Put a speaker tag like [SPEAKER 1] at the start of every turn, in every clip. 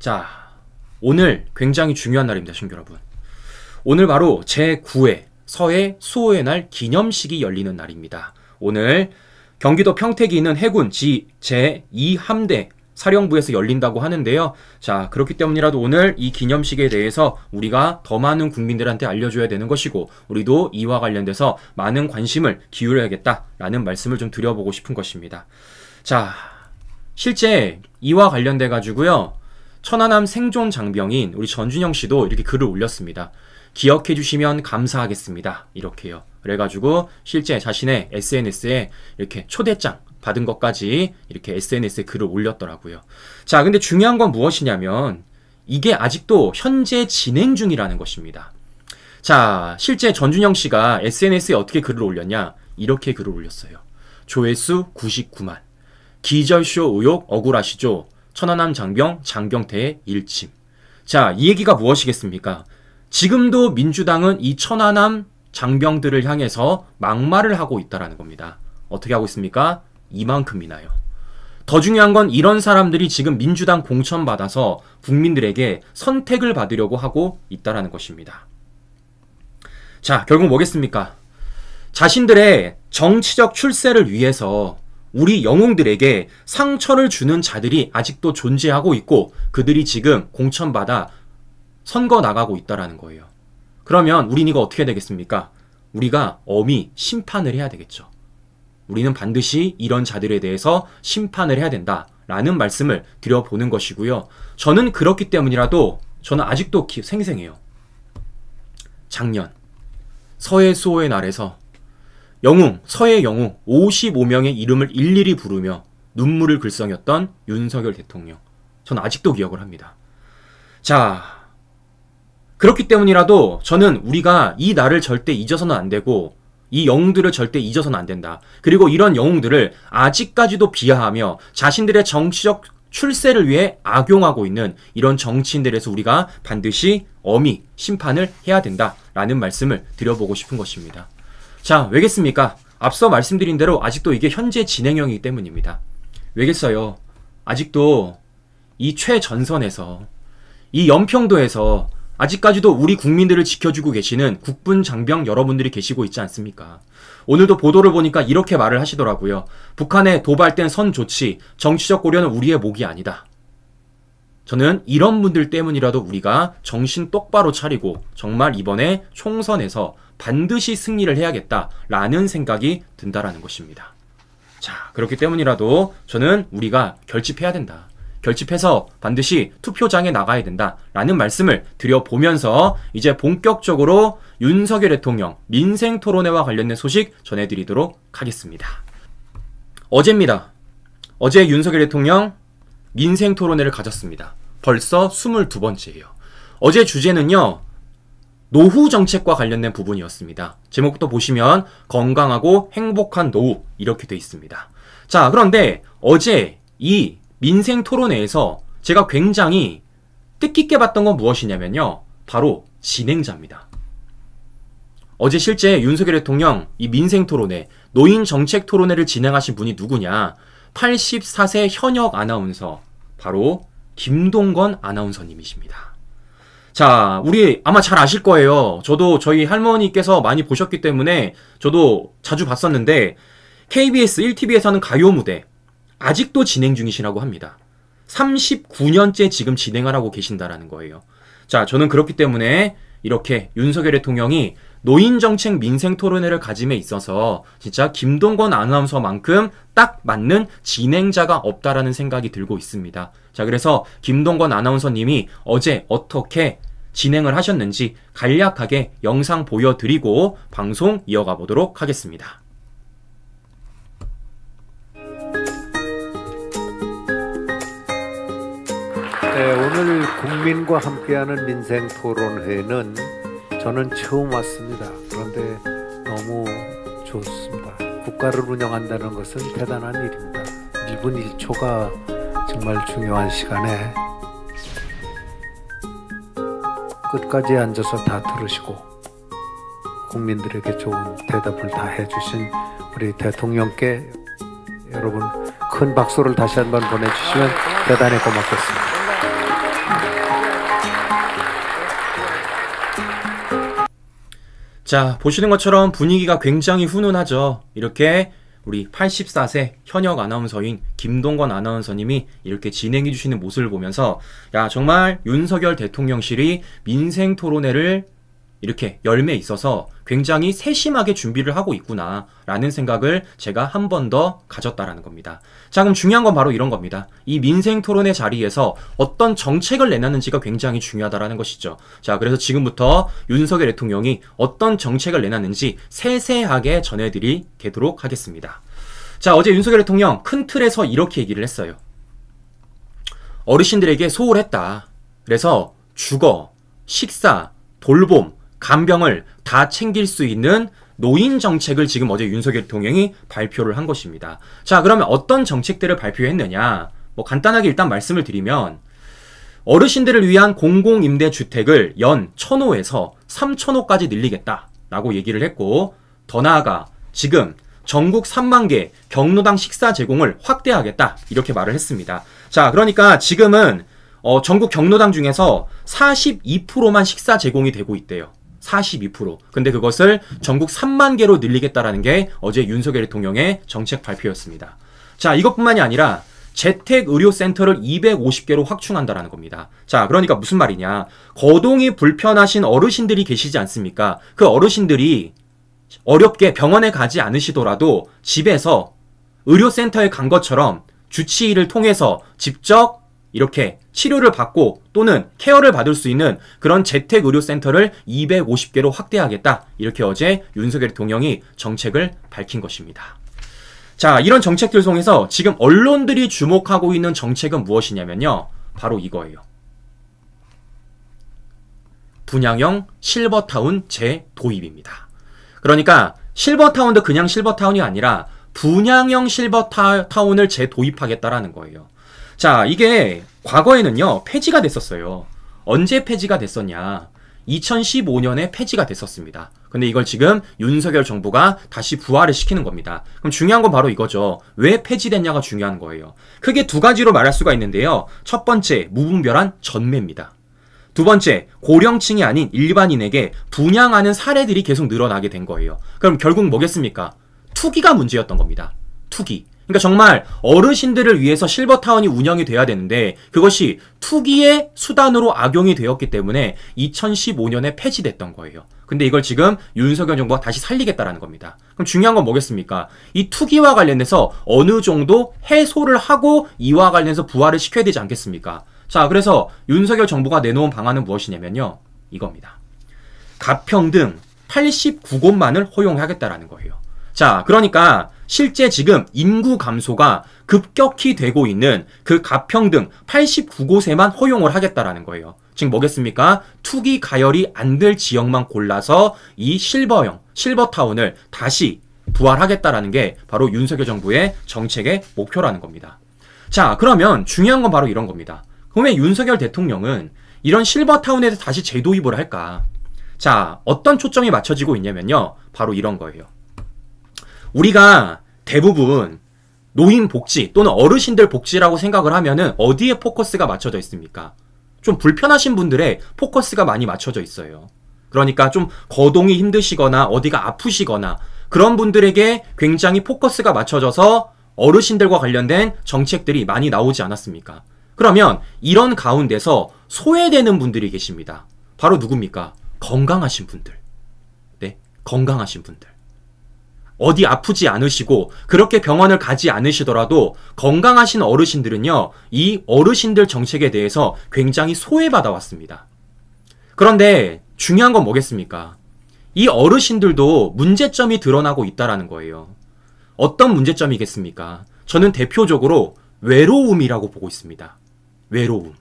[SPEAKER 1] 자, 오늘 굉장히 중요한 날입니다, 신규 여러분. 오늘 바로 제9회 서해 수호의 날 기념식이 열리는 날입니다. 오늘 경기도 평택에 있는 해군 제2함대 사령부에서 열린다고 하는데요. 자, 그렇기 때문이라도 오늘 이 기념식에 대해서 우리가 더 많은 국민들한테 알려줘야 되는 것이고, 우리도 이와 관련돼서 많은 관심을 기울여야겠다라는 말씀을 좀 드려보고 싶은 것입니다. 자, 실제 이와 관련돼 가지고요, 천안함 생존 장병인 우리 전준영 씨도 이렇게 글을 올렸습니다. 기억해 주시면 감사하겠습니다. 이렇게요. 그래가지고 실제 자신의 SNS에 이렇게 초대장 받은 것까지 이렇게 SNS에 글을 올렸더라고요. 자, 근데 중요한 건 무엇이냐면 이게 아직도 현재 진행 중이라는 것입니다. 자, 실제 전준영 씨가 SNS에 어떻게 글을 올렸냐? 이렇게 글을 올렸어요. 조회수 99만. 기절쇼 의혹 억울하시죠? 천안함 장병 장경태의 일침. 자, 이 얘기가 무엇이겠습니까? 지금도 민주당은 이 천안함 장병들을 향해서 막말을 하고 있다는 겁니다. 어떻게 하고 있습니까? 이만큼이나요. 더 중요한 건 이런 사람들이 지금 민주당 공천받아서 국민들에게 선택을 받으려고 하고 있다는 것입니다. 자, 결국 뭐겠습니까? 자신들의 정치적 출세를 위해서 우리 영웅들에게 상처를 주는 자들이 아직도 존재하고 있고, 그들이 지금 공천받아 선거 나가고 있다는 거예요. 그러면 우린 이거 어떻게 되겠습니까? 우리가 엄히 심판을 해야 되겠죠. 우리는 반드시 이런 자들에 대해서 심판을 해야 된다라는 말씀을 드려보는 것이고요. 저는 그렇기 때문이라도 저는 아직도 생생해요. 작년 서해 수호의 날에서 영웅, 서해 영웅 55명의 이름을 일일이 부르며 눈물을 글썽였던 윤석열 대통령. 저는 아직도 기억을 합니다. 자, 그렇기 때문이라도 저는 우리가 이 날을 절대 잊어서는 안 되고, 이 영웅들을 절대 잊어서는 안 된다. 그리고 이런 영웅들을 아직까지도 비하하며 자신들의 정치적 출세를 위해 악용하고 있는 이런 정치인들에서 우리가 반드시 엄히 심판을 해야 된다라는 말씀을 드려보고 싶은 것입니다. 자, 왜겠습니까? 앞서 말씀드린 대로 아직도 이게 현재 진행형이기 때문입니다. 왜겠어요? 아직도 이 최전선에서, 이 연평도에서 아직까지도 우리 국민들을 지켜주고 계시는 국군 장병 여러분들이 계시고 있지 않습니까? 오늘도 보도를 보니까 이렇게 말을 하시더라고요. 북한의 도발된 선 조치, 정치적 고려는 우리의 목이 아니다. 저는 이런 분들 때문이라도 우리가 정신 똑바로 차리고 정말 이번에 총선에서 반드시 승리를 해야겠다라는 생각이 든다라는 것입니다. 자, 그렇기 때문이라도 저는 우리가 결집해야 된다. 결집해서 반드시 투표장에 나가야 된다라는 말씀을 드려보면서 이제 본격적으로 윤석열 대통령 민생토론회와 관련된 소식 전해드리도록 하겠습니다. 어제입니다. 어제 윤석열 대통령 민생토론회를 가졌습니다. 벌써 22번째예요. 어제 주제는요, 노후 정책과 관련된 부분이었습니다. 제목부터 보시면 건강하고 행복한 노후 이렇게 돼 있습니다. 자, 그런데 어제 이 민생 토론회에서 제가 굉장히 뜻깊게 봤던 건 무엇이냐면요, 바로 진행자입니다. 어제 실제 윤석열 대통령 이 민생 토론회, 노인 정책 토론회를 진행하신 분이 누구냐? 84세 현역 아나운서, 바로 김동건 아나운서님이십니다. 자, 우리 아마 잘 아실 거예요. 저도 저희 할머니께서 많이 보셨기 때문에 저도 자주 봤었는데, KBS 1TV에서 하는 가요 무대 아직도 진행 중이시라고 합니다. 39년째 지금 진행을 하고 계신다라는 거예요. 자, 저는 그렇기 때문에 이렇게 윤석열 대통령이 노인정책 민생토론회를 가짐에 있어서 진짜 김동건 아나운서만큼 딱 맞는 진행자가 없다라는 생각이 들고 있습니다. 자, 그래서 김동건 아나운서님이 어제 어떻게 진행을 하셨는지 간략하게 영상 보여드리고 방송 이어가 보도록 하겠습니다.
[SPEAKER 2] 네, 오늘 국민과 함께하는 민생토론회는 저는 처음 왔습니다. 그런데 너무 좋습니다. 국가를 운영한다는 것은 대단한 일입니다. 1분 1초가 정말 중요한 시간에 끝까지 앉아서 다 들으시고 국민들에게 좋은 대답을 다 해주신 우리 대통령께 여러분 큰 박수를 다시 한번 보내주시면 대단히 고맙겠습니다.
[SPEAKER 1] 자, 보시는 것처럼 분위기가 굉장히 훈훈하죠. 이렇게 우리 84세 현역 아나운서인 김동건 아나운서님이 이렇게 진행해 주시는 모습을 보면서 야, 정말 윤석열 대통령실이 민생 토론회를 이렇게 열매에 있어서 굉장히 세심하게 준비를 하고 있구나 라는 생각을 제가 한 번 더 가졌다라는 겁니다. 자, 그럼 중요한 건 바로 이런 겁니다. 이 민생 토론회 자리에서 어떤 정책을 내놨는지가 굉장히 중요하다라는 것이죠. 자, 그래서 지금부터 윤석열 대통령이 어떤 정책을 내놨는지 세세하게 전해드리도록 하겠습니다. 자, 어제 윤석열 대통령 큰 틀에서 이렇게 얘기를 했어요. 어르신들에게 소홀했다. 그래서 주거, 식사, 돌봄, 간병을 다 챙길 수 있는 노인 정책을 지금 어제 윤석열 대통령이 발표를 한 것입니다. 자, 그러면 어떤 정책들을 발표했느냐? 뭐 간단하게 일단 말씀을 드리면 어르신들을 위한 공공임대주택을 연 1,000호에서 3,000호까지 늘리겠다라고 얘기를 했고, 더 나아가 지금 전국 3만 개 경로당 식사 제공을 확대하겠다 이렇게 말을 했습니다. 자, 그러니까 지금은 전국 경로당 중에서 42%만 식사 제공이 되고 있대요. 42%. 근데 그것을 전국 3만 개로 늘리겠다라는 게 어제 윤석열 대통령의 정책 발표였습니다. 자, 이것뿐만이 아니라 재택의료센터를 250개로 확충한다라는 겁니다. 자, 그러니까 무슨 말이냐. 거동이 불편하신 어르신들이 계시지 않습니까? 그 어르신들이 어렵게 병원에 가지 않으시더라도 집에서 의료센터에 간 것처럼 주치의를 통해서 직접 이렇게 치료를 받고 또는 케어를 받을 수 있는 그런 재택의료센터를 250개로 확대하겠다. 이렇게 어제 윤석열 대통령이 정책을 밝힌 것입니다. 자, 이런 정책들 통해서 지금 언론들이 주목하고 있는 정책은 무엇이냐면요. 바로 이거예요. 분양형 실버타운 재도입입니다. 그러니까 실버타운도 그냥 실버타운이 아니라 분양형 실버타운을 재도입하겠다라는 거예요. 자, 이게 과거에는요, 폐지가 됐었어요. 언제 폐지가 됐었냐. 2015년에 폐지가 됐었습니다. 근데 이걸 지금 윤석열 정부가 다시 부활을 시키는 겁니다. 그럼 중요한 건 바로 이거죠. 왜 폐지됐냐가 중요한 거예요. 크게 두 가지로 말할 수가 있는데요. 첫 번째, 무분별한 전매입니다. 두 번째, 고령층이 아닌 일반인에게 분양하는 사례들이 계속 늘어나게 된 거예요. 그럼 결국 뭐겠습니까? 투기가 문제였던 겁니다. 투기. 그러니까 정말 어르신들을 위해서 실버타운이 운영이 돼야 되는데 그것이 투기의 수단으로 악용이 되었기 때문에 2015년에 폐지됐던 거예요. 근데 이걸 지금 윤석열 정부가 다시 살리겠다라는 겁니다. 그럼 중요한 건 뭐겠습니까? 이 투기와 관련해서 어느 정도 해소를 하고 이와 관련해서 부활을 시켜야 되지 않겠습니까? 자, 그래서 윤석열 정부가 내놓은 방안은 무엇이냐면요. 이겁니다. 가평 등 89곳만을 허용하겠다라는 거예요. 자, 그러니까 실제 지금 인구 감소가 급격히 되고 있는 그 가평 등 89곳에만 허용을 하겠다라는 거예요. 즉 뭐겠습니까? 투기 가열이 안 될 지역만 골라서 이 실버타운을 다시 부활하겠다라는 게 바로 윤석열 정부의 정책의 목표라는 겁니다. 자, 그러면 중요한 건 바로 이런 겁니다. 그럼 왜 윤석열 대통령은 이런 실버타운에서 다시 재도입을 할까? 자, 어떤 초점이 맞춰지고 있냐면요. 바로 이런 거예요. 우리가 대부분 노인 복지 또는 어르신들 복지라고 생각을 하면은 어디에 포커스가 맞춰져 있습니까? 좀 불편하신 분들의 포커스가 많이 맞춰져 있어요. 그러니까 좀 거동이 힘드시거나 어디가 아프시거나 그런 분들에게 굉장히 포커스가 맞춰져서 어르신들과 관련된 정책들이 많이 나오지 않았습니까? 그러면 이런 가운데서 소외되는 분들이 계십니다. 바로 누굽니까? 건강하신 분들. 네, 건강하신 분들. 어디 아프지 않으시고 그렇게 병원을 가지 않으시더라도 건강하신 어르신들은요, 이 어르신들 정책에 대해서 굉장히 소외받아 왔습니다. 그런데 중요한 건 뭐겠습니까? 이 어르신들도 문제점이 드러나고 있다는 거예요. 어떤 문제점이겠습니까? 저는 대표적으로 외로움이라고 보고 있습니다. 외로움.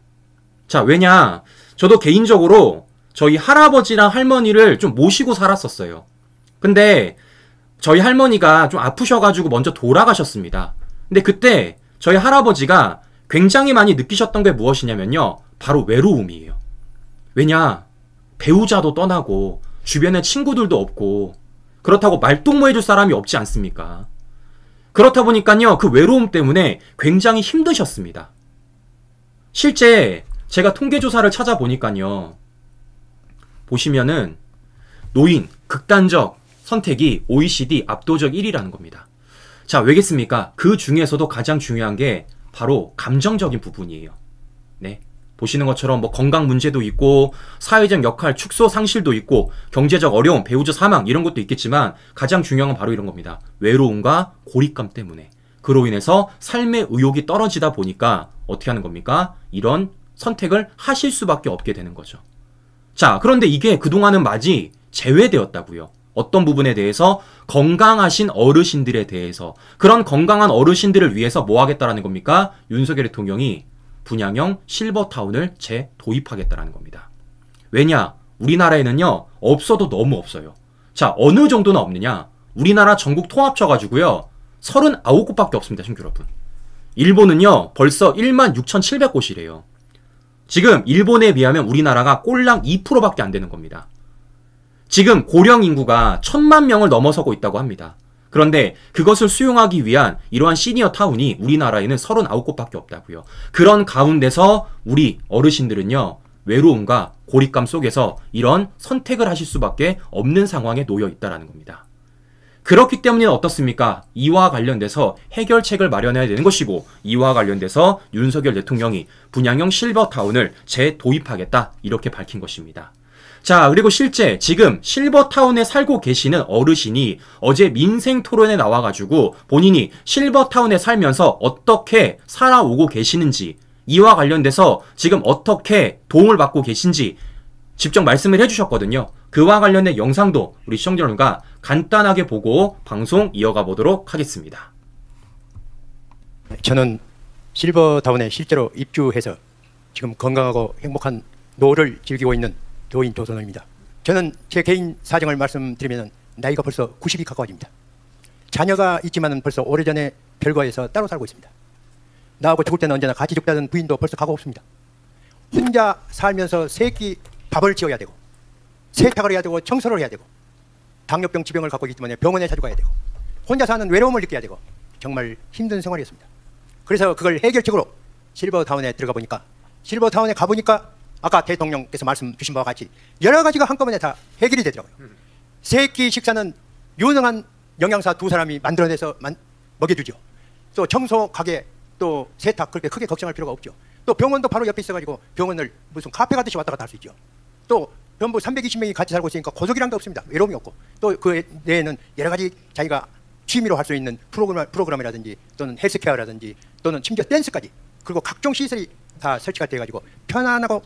[SPEAKER 1] 자, 왜냐? 저도 개인적으로 저희 할아버지랑 할머니를 좀 모시고 살았었어요. 근데 저희 할머니가 좀 아프셔가지고 먼저 돌아가셨습니다. 근데 그때 저희 할아버지가 굉장히 많이 느끼셨던 게 무엇이냐면요. 바로 외로움이에요. 왜냐? 배우자도 떠나고 주변에 친구들도 없고 그렇다고 말동무해줄 사람이 없지 않습니까? 그렇다 보니까요. 그 외로움 때문에 굉장히 힘드셨습니다. 실제 제가 통계조사를 찾아보니까요. 보시면은 노인 극단적 선택이 OECD 압도적 1위라는 겁니다. 자, 왜겠습니까? 그 중에서도 가장 중요한 게 바로 감정적인 부분이에요. 네. 보시는 것처럼 뭐 건강 문제도 있고 사회적 역할 축소 상실도 있고 경제적 어려움, 배우자 사망 이런 것도 있겠지만 가장 중요한 건 바로 이런 겁니다. 외로움과 고립감 때문에. 그로 인해서 삶의 의욕이 떨어지다 보니까 어떻게 하는 겁니까? 이런 선택을 하실 수밖에 없게 되는 거죠. 자, 그런데 이게 그동안은 마치 제외되었다고요. 어떤 부분에 대해서? 건강하신 어르신들에 대해서. 그런 건강한 어르신들을 위해서 뭐 하겠다라는 겁니까? 윤석열 대통령이 분양형 실버타운을 재도입하겠다라는 겁니다. 왜냐? 우리나라에는요, 없어도 너무 없어요. 자, 어느 정도나 없느냐? 우리나라 전국 통합 쳐가지고요, 39곳밖에 없습니다, 신규 여러분. 일본은요, 벌써 16,700곳이래요. 지금 일본에 비하면 우리나라가 꼴랑 2%밖에 안 되는 겁니다. 지금 고령 인구가 1,000만 명을 넘어서고 있다고 합니다. 그런데 그것을 수용하기 위한 이러한 시니어 타운이 우리나라에는 39곳밖에 없다고요. 그런 가운데서 우리 어르신들은요, 외로움과 고립감 속에서 이런 선택을 하실 수밖에 없는 상황에 놓여 있다는 겁니다. 그렇기 때문에 어떻습니까? 이와 관련돼서 해결책을 마련해야 되는 것이고, 이와 관련돼서 윤석열 대통령이 분양형 실버타운을 재도입하겠다 이렇게 밝힌 것입니다. 자, 그리고 실제 지금 실버타운에 살고 계시는 어르신이 어제 민생 토론에 나와가지고 본인이 실버타운에 살면서 어떻게 살아오고 계시는지, 이와 관련돼서 지금 어떻게 도움을 받고 계신지 직접 말씀을 해주셨거든요. 그와 관련된 영상도 우리 시청자 여러분과 간단하게 보고 방송 이어가 보도록 하겠습니다.
[SPEAKER 3] 저는 실버타운에 실제로 입주해서 지금 건강하고 행복한 노후를 즐기고 있는 노인 조선호입니다. 저는 제 개인 사정을 말씀드리면 나이가 벌써 90이 가까워집니다. 자녀가 있지만 벌써 오래전에 별거에서 따로 살고 있습니다. 나하고 죽을 때는 언제나 같이 죽다는 부인도 벌써 가고 없습니다. 혼자 살면서 새끼 밥을 지어야 되고 세탁을 해야 되고 청소를 해야 되고 당뇨병 지병을 갖고 있기 때문에 병원에 자주 가야 되고 혼자 사는 외로움을 느껴야 되고 정말 힘든 생활이었습니다. 그래서 그걸 해결책으로 실버타운에 들어가 보니까, 실버타운에 가보니까 아까 대통령께서 말씀 주신 바와 같이 여러 가지가 한꺼번에 다 해결이 되더라고요. 세 끼 식사는 유능한 영양사 두 사람이 만들어내서 먹여주죠. 또 청소, 가게, 또 세탁 그렇게 크게 걱정할 필요가 없죠. 또 병원도 바로 옆에 있어가지고 병원을 무슨 카페 가듯이 왔다 갔다 할 수 있죠. 또 전부 320명이 같이 살고 있으니까 고독이란 게 없습니다. 외로움이 없고, 또 그 내에는 여러 가지 자기가 취미로 할 수 있는 프로그램이라든지 또는 헬스케어라든지 또는 심지어 댄스까지, 그리고 각종 시설이 다 설치가 돼가지고 편안하고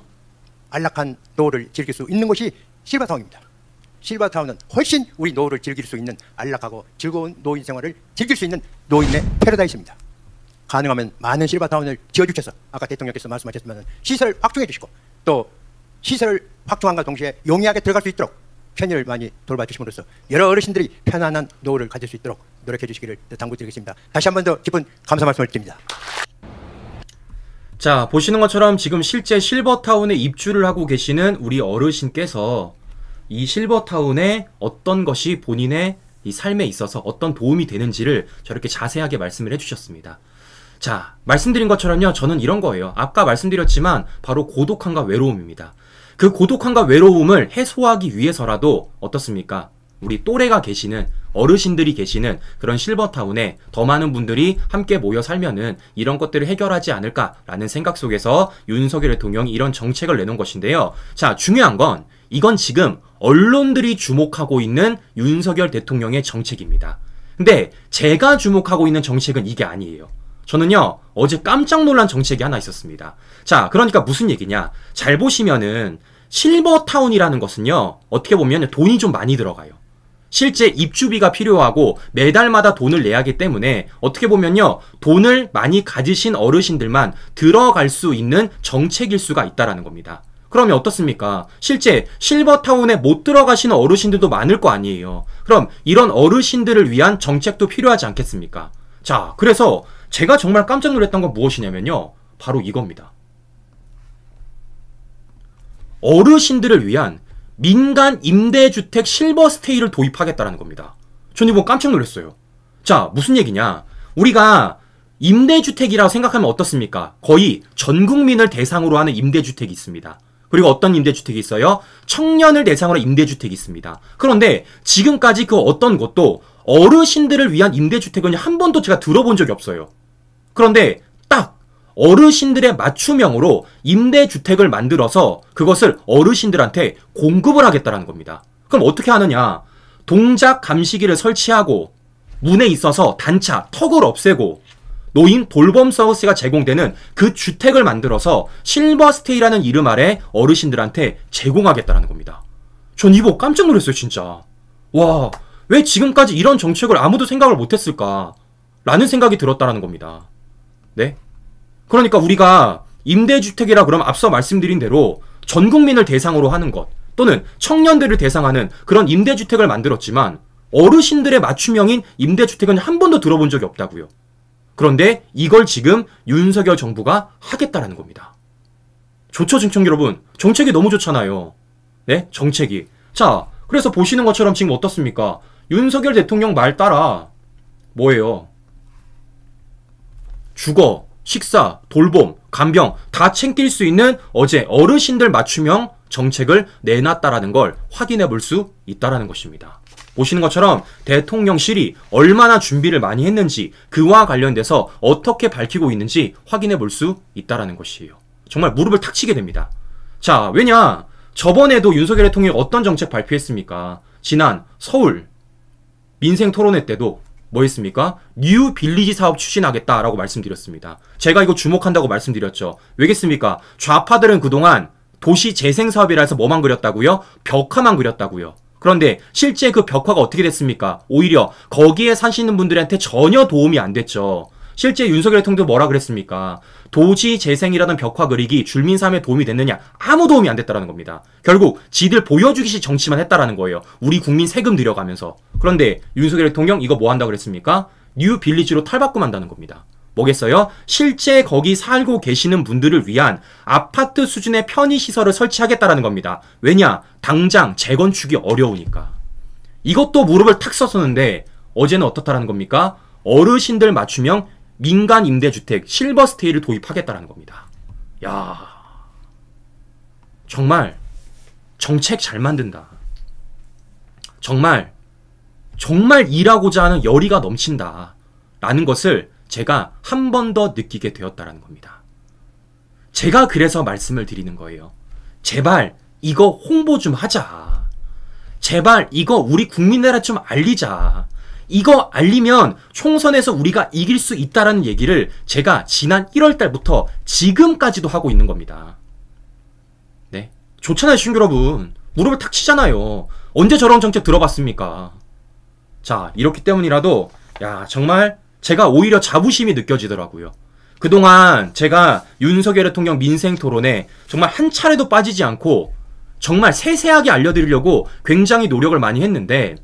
[SPEAKER 3] 안락한 노후를 즐길 수 있는 곳이 실버타운입니다. 실버타운은 훨씬 우리 노후를 즐길 수 있는 안락하고 즐거운 노인 생활을 즐길 수 있는 노인의 패러다이스입니다. 가능하면 많은 실버타운을 지어주셔서 아까 대통령께서 말씀하셨지만 시설 확충해 주시고, 또 시설 확충함과 동시에 용이하게 들어갈 수 있도록 편의를 많이 돌봐주심으로써 여러 어르신들이 편안한 노후를 가질 수 있도록 노력해 주시기를 당부드리겠습니다. 다시 한 번 더 깊은 감사 말씀을 드립니다.
[SPEAKER 1] 자, 보시는 것처럼 지금 실제 실버타운에 입주를 하고 계시는 우리 어르신께서 이 실버타운에 어떤 것이 본인의 이 삶에 있어서 어떤 도움이 되는지를 저렇게 자세하게 말씀을 해주셨습니다. 자, 말씀드린 것처럼요, 저는 이런 거예요. 아까 말씀드렸지만 바로 고독함과 외로움입니다. 그 고독함과 외로움을 해소하기 위해서라도 어떻습니까? 우리 또래가 계시는 어르신들이 계시는 그런 실버타운에 더 많은 분들이 함께 모여 살면은 이런 것들을 해결하지 않을까라는 생각 속에서 윤석열 대통령이 이런 정책을 내놓은 것인데요. 자, 중요한 건 이건 지금 언론들이 주목하고 있는 윤석열 대통령의 정책입니다. 근데 제가 주목하고 있는 정책은 이게 아니에요. 저는요, 어제 깜짝 놀란 정책이 하나 있었습니다. 자, 그러니까 무슨 얘기냐? 잘 보시면은 실버타운이라는 것은요, 어떻게 보면 돈이 좀 많이 들어가요. 실제 입주비가 필요하고 매달마다 돈을 내야 하기 때문에 어떻게 보면요, 돈을 많이 가지신 어르신들만 들어갈 수 있는 정책일 수가 있다라는 겁니다. 그러면 어떻습니까? 실제 실버타운에 못 들어가시는 어르신들도 많을 거 아니에요. 그럼 이런 어르신들을 위한 정책도 필요하지 않겠습니까? 자, 그래서 제가 정말 깜짝 놀랐던 건 무엇이냐면요, 바로 이겁니다. 어르신들을 위한 민간 임대주택 실버스테이를 도입하겠다라는 겁니다. 전 이거 깜짝 놀랐어요. 자, 무슨 얘기냐? 우리가 임대주택이라고 생각하면 어떻습니까? 거의 전 국민을 대상으로 하는 임대주택이 있습니다. 그리고 어떤 임대주택이 있어요? 청년을 대상으로 임대주택이 있습니다. 그런데 지금까지 그 어떤 곳도 어르신들을 위한 임대주택은 한 번도 제가 들어본 적이 없어요. 그런데 딱 어르신들의 맞춤형으로 임대주택을 만들어서 그것을 어르신들한테 공급을 하겠다라는 겁니다. 그럼 어떻게 하느냐? 동작 감시기를 설치하고 문에 있어서 단차, 턱을 없애고 노인 돌봄 서비스가 제공되는 그 주택을 만들어서 실버스테이라는 이름 아래 어르신들한테 제공하겠다라는 겁니다. 전 이거 깜짝 놀랐어요, 진짜. 와, 왜 지금까지 이런 정책을 아무도 생각을 못했을까? 라는 생각이 들었다라는 겁니다. 네? 그러니까 우리가 임대주택이라 그러면 앞서 말씀드린 대로 전 국민을 대상으로 하는 것 또는 청년들을 대상하는 그런 임대주택을 만들었지만 어르신들의 맞춤형인 임대주택은 한 번도 들어본 적이 없다고요. 그런데 이걸 지금 윤석열 정부가 하겠다라는 겁니다. 좋죠, 시청자 여러분. 정책이 너무 좋잖아요. 네? 정책이. 자, 그래서 보시는 것처럼 지금 어떻습니까? 윤석열 대통령 말 따라 뭐예요? 주거, 식사, 돌봄, 간병 다 챙길 수 있는 어제 어르신들 맞춤형 정책을 내놨다라는 걸 확인해 볼 수 있다라는 것입니다. 보시는 것처럼 대통령실이 얼마나 준비를 많이 했는지 그와 관련돼서 어떻게 밝히고 있는지 확인해 볼 수 있다라는 것이에요. 정말 무릎을 탁 치게 됩니다. 자, 왜냐? 저번에도 윤석열 대통령이 어떤 정책 발표했습니까? 지난 서울 민생 토론회 때도 뭐 했습니까? 뉴 빌리지 사업 추진하겠다라고 말씀드렸습니다. 제가 이거 주목한다고 말씀드렸죠. 왜겠습니까? 좌파들은 그동안 도시 재생 사업이라 해서 뭐만 그렸다고요? 벽화만 그렸다고요. 그런데 실제 그 벽화가 어떻게 됐습니까? 오히려 거기에 사시는 분들한테 전혀 도움이 안 됐죠. 실제 윤석열 대통령도 뭐라 그랬습니까? 도시 재생이라는 벽화 그리기 줄민 삶에 도움이 됐느냐? 아무 도움이 안 됐다라는 겁니다. 결국 지들 보여주기식 정치만 했다라는 거예요. 우리 국민 세금 들여가면서. 그런데 윤석열 대통령 이거 뭐 한다고 그랬습니까? 뉴 빌리지로 탈바꿈한다는 겁니다. 뭐겠어요? 실제 거기 살고 계시는 분들을 위한 아파트 수준의 편의시설을 설치하겠다라는 겁니다. 왜냐? 당장 재건축이 어려우니까. 이것도 무릎을 탁 섰었는데 어제는 어떻다라는 겁니까? 어르신들 맞춤형 민간 임대주택 실버스테이를 도입하겠다라는 겁니다. 야, 정말 정책 잘 만든다. 정말 일하고자 하는 열의가 넘친다. 라는 것을 제가 한 번 더 느끼게 되었다라는 겁니다. 제가 그래서 말씀을 드리는 거예요. 제발 이거 홍보 좀 하자. 제발 이거 우리 국민들한테 좀 알리자. 이거 알리면 총선에서 우리가 이길 수 있다라는 얘기를 제가 지난 1월 달부터 지금까지도 하고 있는 겁니다. 네, 좋잖아요, 시청자 여러분. 무릎을 탁 치잖아요. 언제 저런 정책 들어봤습니까? 자, 이렇기 때문이라도 야, 정말 제가 오히려 자부심이 느껴지더라고요. 그동안 제가 윤석열 대통령 민생 토론에 정말 한 차례도 빠지지 않고 정말 세세하게 알려드리려고 굉장히 노력을 많이 했는데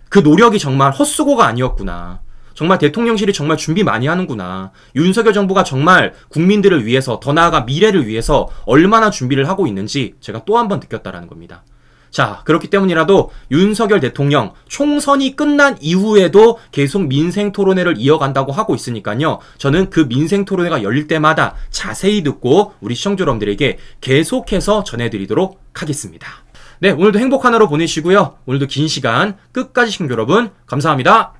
[SPEAKER 1] 그 노력이 정말 헛수고가 아니었구나. 정말 대통령실이 정말 준비 많이 하는구나. 윤석열 정부가 정말 국민들을 위해서, 더 나아가 미래를 위해서 얼마나 준비를 하고 있는지 제가 또 한 번 느꼈다라는 겁니다. 자, 그렇기 때문이라도 윤석열 대통령 총선이 끝난 이후에도 계속 민생 토론회를 이어간다고 하고 있으니까요. 저는 그 민생 토론회가 열릴 때마다 자세히 듣고 우리 시청자 여러분들에게 계속해서 전해드리도록 하겠습니다. 네, 오늘도 행복한 하루 보내시고요. 오늘도 긴 시간 끝까지 시청자 여러분 감사합니다.